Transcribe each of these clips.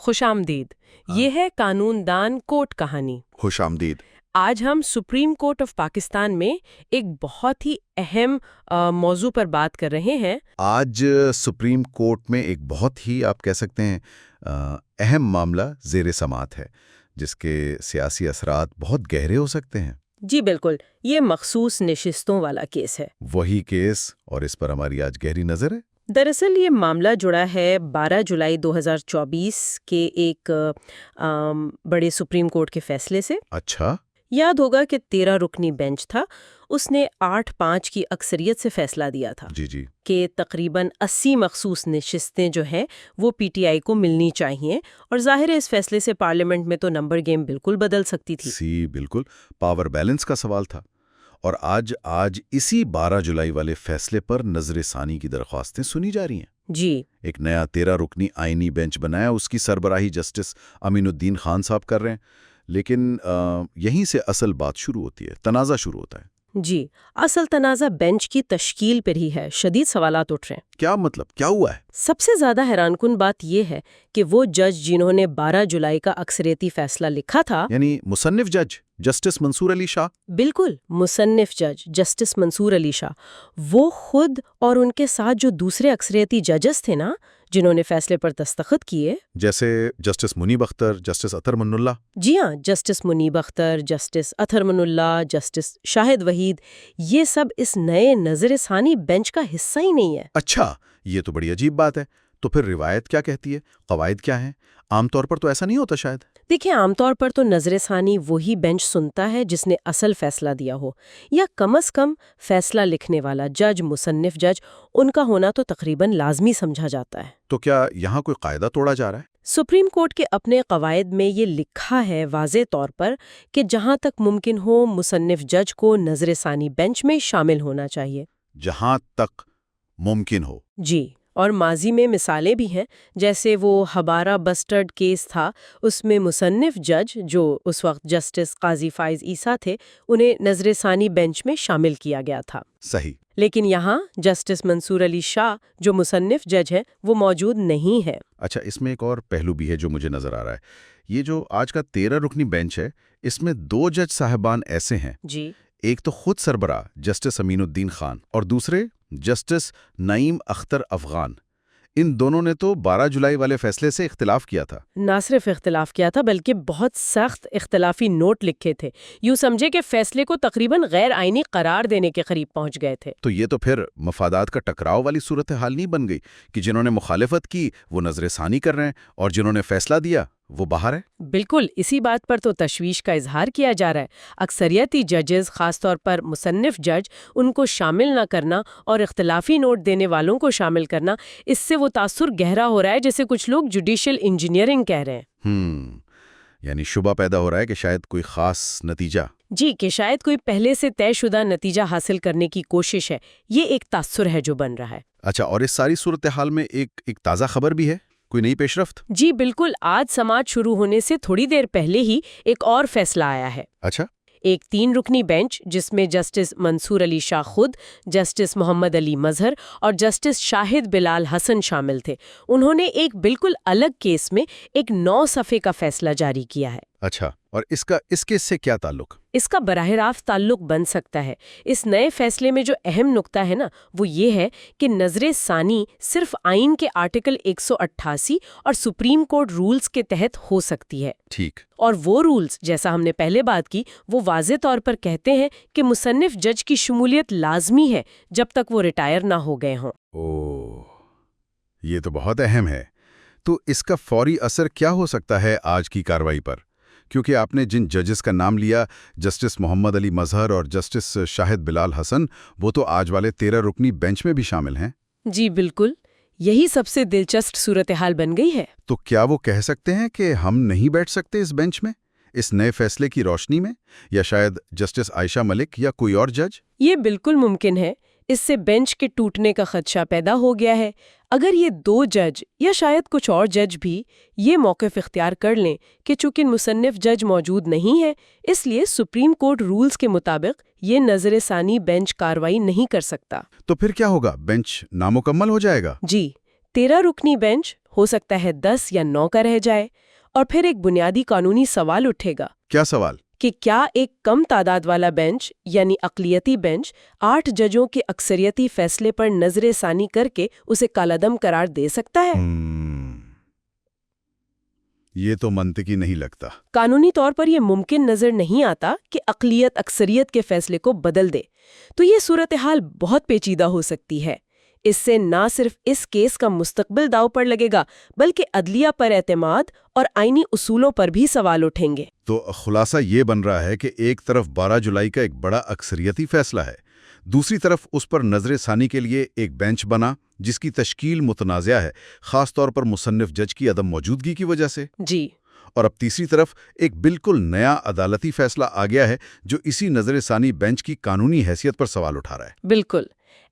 خوش آمدید۔ یہ ہے قانون دان کوٹ کہانی۔ خوش آمدید۔ آج ہم سپریم کورٹ آف پاکستان میں ایک بہت ہی اہم موضوع پر بات کر رہے ہیں۔ آج سپریم کورٹ میں ایک بہت ہی آپ کہہ سکتے ہیں اہم معاملہ زیر سماعت ہے، جس کے سیاسی اثرات بہت گہرے ہو سکتے ہیں۔ جی بالکل، یہ مخصوص نشستوں والا کیس ہے۔ وہی کیس، اور اس پر ہماری آج گہری نظر ہے۔ دراصل یہ معاملہ جڑا ہے 12 جولائی 2024 کے ایک بڑے سپریم کورٹ کے فیصلے سے۔ اچھا۔ یاد ہوگا کہ 13 رکنی بینچ تھا، اس نے 8-5 کی اکثریت سے فیصلہ دیا تھا جی کہ تقریباً 80 مخصوص نشستیں جو ہیں وہ پی ٹی آئی کو ملنی چاہیے، اور ظاہر ہے اس فیصلے سے پارلیمنٹ میں تو نمبر گیم بالکل بدل سکتی تھی۔ بالکل، پاور بیلنس کا سوال تھا۔ اور آج اسی 12 جولائی والے فیصلے پر نظر ثانی کی درخواستیں سنی جا رہی ہیں۔ جی، ایک نیا 13 رکنی آئینی بینچ بنایا، اس کی سربراہی جسٹس امین الدین خان صاحب کر رہے ہیں۔ لیکن یہیں سے اصل بات شروع ہوتی ہے، تنازع شروع ہوتا ہے۔ جی، اصل تنازع بینچ کی تشکیل پر ہی ہے۔ شدید سوالات اٹھ رہے ہیں۔ کیا مطلب؟ کیا ہوا ہے؟ سب سے زیادہ حیران کن بات یہ ہے کہ وہ جج جنہوں نے 12 جولائی کا اکثریتی فیصلہ لکھا تھا، یعنی مصنف جج جسٹس منصور علی شاہ۔ بالکل، مصنف جج جسٹس منصور علی شاہ، وہ خود اور ان کے ساتھ جو دوسرے اکثریتی ججز تھے نا، جنہوں نے فیصلے پر دستخط کیے، جیسے جسٹس منیب اختر، جسٹس اطہر من اللہ۔ جی ہاں، جسٹس منیب اختر، جسٹس اطہر من اللہ، جسٹس شاہد وحید، یہ سب اس نئے نظر ثانی بینچ کا حصہ ہی نہیں ہے۔ اچھا، یہ تو بڑی عجیب بات ہے۔ تو پھر روایت کیا کہتی ہے؟ قواعد کیا ہیں؟ عام طور پر تو ایسا نہیں ہوتا شاید۔ دیکھیں، عام طور پر تو نظر ثانی وہی بینچ سنتا ہے جس نے اصل فیصلہ دیا ہو، یا کم از کم فیصلہ لکھنے والا جج، مصنف جج، ان کا ہونا تو تقریباً لازمی سمجھا جاتا ہے۔ تو کیا یہاں کوئی قاعدہ توڑا جا رہا ہے؟ سپریم کورٹ کے اپنے قواعد میں یہ لکھا ہے واضح طور پر کہ جہاں تک ممکن ہو مصنف جج کو نظر ثانی بینچ میں شامل ہونا چاہیے۔ جہاں تک ممکن ہو۔ جی، اور ماضی میں مثالیں بھی ہیں، جیسے وہ ہبارہ بسٹرڈ کیس تھا، اس میں مصنف جج جو اس وقت جسٹس قاضی فائز عیسیٰ تھے، انہیں نظر ثانی بینچ میں شامل کیا گیا تھا۔ صحیح۔ لیکن یہاں جسٹس منصور علی شاہ جو مصنف جج ہے وہ موجود نہیں ہے۔ اچھا، اس میں ایک اور پہلو بھی ہے جو مجھے نظر آ رہا ہے۔ یہ جو آج کا 13 رکنی بینچ ہے، اس میں 2 جج صاحبان ایسے ہیں۔ جی، ایک تو خود سربراہ جسٹس امین الدین خان، اور دوسرے جسٹس نعیم اختر افغان۔ ان دونوں نے تو 12 جولائی والے فیصلے سے اختلاف کیا تھا۔ نہ صرف اختلاف کیا تھا بلکہ بہت سخت اختلافی نوٹ لکھے تھے، یوں سمجھے کہ فیصلے کو تقریباً غیر آئینی قرار دینے کے قریب پہنچ گئے تھے۔ تو یہ تو پھر مفادات کا ٹکراؤ والی صورتحال نہیں بن گئی کہ جنہوں نے مخالفت کی وہ نظر ثانی کر رہے ہیں اور جنہوں نے فیصلہ دیا وہ باہر ہے؟ بالکل، اسی بات پر تو تشویش کا اظہار کیا جا رہا ہے۔ اکثریتی ججز، خاص طور پر مصنف جج، ان کو شامل نہ کرنا اور اختلافی نوٹ دینے والوں کو شامل کرنا، اس سے وہ تاثر گہرا ہو رہا ہے جیسے کچھ لوگ جوڈیشل انجینئرنگ کہہ رہے ہیں۔ یعنی شبہ پیدا ہو رہا ہے کہ شاید کوئی خاص نتیجہ، جی، کہ شاید کوئی پہلے سے طے شدہ نتیجہ حاصل کرنے کی کوشش ہے۔ یہ ایک تاثر ہے جو بن رہا ہے۔ اچھا، اور اس ساری صورتحال میں ایک تازہ خبر بھی ہے، کوئی نئی پیش رفت؟ جی بالکل، آج سماعت شروع ہونے سے تھوڑی دیر پہلے ہی ایک اور فیصلہ آیا ہے۔ اچھا۔ ایک 3 رکنی بینچ جس میں جسٹس منصور علی شاہ خود، جسٹس محمد علی مظہر اور جسٹس شاہد بلال حسن شامل تھے، انہوں نے ایک بالکل الگ کیس میں ایک 9 صفحے کا فیصلہ جاری کیا ہے۔ اچھا، اور اس کیس سے کیا تعلق؟ اس کا براہ راست تعلق بن سکتا ہے۔ اس نئے فیصلے میں جو اہم نقطہ ہے نا، وہ یہ ہے کہ نظر ثانی صرف آئین کے آرٹیکل 188 اور سپریم کورٹ رولز کے تحت ہو سکتی ہے۔ ٹھیک۔ اور وہ رولز، جیسا ہم نے پہلے بات کی، وہ واضح طور پر کہتے ہیں کہ مصنف جج کی شمولیت لازمی ہے جب تک وہ ریٹائر نہ ہو گئے ہوں۔ اوہ، یہ تو بہت اہم ہے۔ تو اس کا فوری اثر کیا ہو سکتا ہے آج کی کارروائی پر؟ کیونکہ آپ نے جن ججز کا نام لیا، جسٹس محمد علی مظہر اور جسٹس شاہد بلال حسن، وہ تو آج والے 13 رکنی بینچ میں بھی شامل ہیں۔ جی بالکل، یہی سب سے دلچسپ صورتحال بن گئی ہے۔ تو کیا وہ کہہ سکتے ہیں کہ ہم نہیں بیٹھ سکتے اس بینچ میں اس نئے فیصلے کی روشنی میں، یا شاید جسٹس عائشہ ملک یا کوئی اور جج؟ یہ بالکل ممکن ہے۔ اس سے بینچ کے ٹوٹنے کا خدشہ پیدا ہو گیا ہے۔ اگر یہ 2 جج یا شاید کچھ اور جج بھی یہ موقف اختیار کر لیں کہ چونکہ مصنف جج موجود نہیں ہے، اس لیے سپریم کورٹ رولز کے مطابق یہ نظر ثانی بینچ کارروائی نہیں کر سکتا، تو پھر کیا ہوگا؟ بینچ نامکمل ہو جائے گا؟ جی، 13 رکنی بینچ ہو سکتا ہے 10 یا 9 کا رہ جائے۔ اور پھر ایک بنیادی قانونی سوال اٹھے گا کیا سوال؟ کہ کیا ایک کم تعداد والا بینچ یعنی اقلیتی بینچ 8 ججوں کے اکثریتی فیصلے پر نظر ثانی کر کے اسے کالعدم قرار دے سکتا ہے؟ یہ تو منطقی نہیں لگتا۔ قانونی طور پر یہ ممکن نظر نہیں آتا کہ اقلیت اکثریت کے فیصلے کو بدل دے، تو یہ صورتحال بہت پیچیدہ ہو سکتی ہے۔ اس سے نہ صرف اس کیس کا مستقبل داؤ پر لگے گا بلکہ عدلیہ پر اعتماد اور آئینی اصولوں پر بھی سوال اٹھیں گے۔ تو خلاصہ یہ بن رہا ہے کہ ایک طرف 12 جولائی کا ایک بڑا اکثریتی فیصلہ ہے، دوسری طرف اس پر نظر ثانی کے لیے ایک بینچ بنا جس کی تشکیل متنازع ہے، خاص طور پر مصنف جج کی عدم موجودگی کی وجہ سے۔ جی، اور اب تیسری طرف ایک بالکل نیا عدالتی فیصلہ آ گیا ہے جو اسی نظر ثانی بینچ کی قانونی حیثیت پر سوال اٹھا رہا ہے۔ بالکل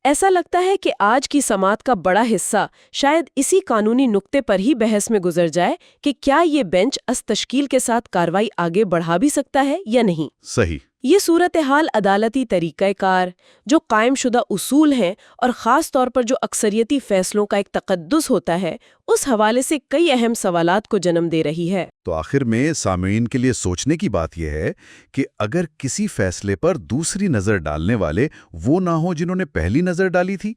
ایسا لگتا ہے کہ آج کی سماعت کا بڑا حصہ شاید اسی قانونی نقطے پر ہی بحث میں گزر جائے کہ کیا یہ بینچ از تشکیل کے ساتھ کارروائی آگے بڑھا بھی سکتا ہے یا نہیں۔ صحیح۔ یہ صورتحال عدالتی طریقہ کار، جو قائم شدہ اصول ہیں اور خاص طور پر جو اکثریتی فیصلوں کا ایک تقدس ہوتا ہے، اس حوالے سے کئی اہم سوالات کو جنم دے رہی ہے۔ تو آخر میں سامعین کے لیے سوچنے کی بات یہ ہے کہ اگر کسی فیصلے پر دوسری نظر ڈالنے والے وہ نہ ہوں جنہوں نے پہلی نظر ڈالی تھی،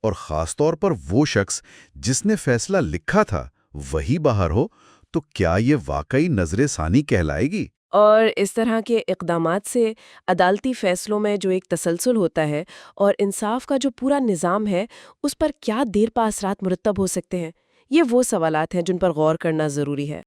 اور خاص طور پر وہ شخص جس نے فیصلہ لکھا تھا وہی باہر ہو، تو کیا یہ واقعی نظر ثانی کہلائے گی؟ اور اس طرح کے اقدامات سے عدالتی فیصلوں میں جو ایک تسلسل ہوتا ہے اور انصاف کا جو پورا نظام ہے، اس پر کیا دیر پا اثرات مرتب ہو سکتے ہیں؟ یہ وہ سوالات ہیں جن پر غور کرنا ضروری ہے۔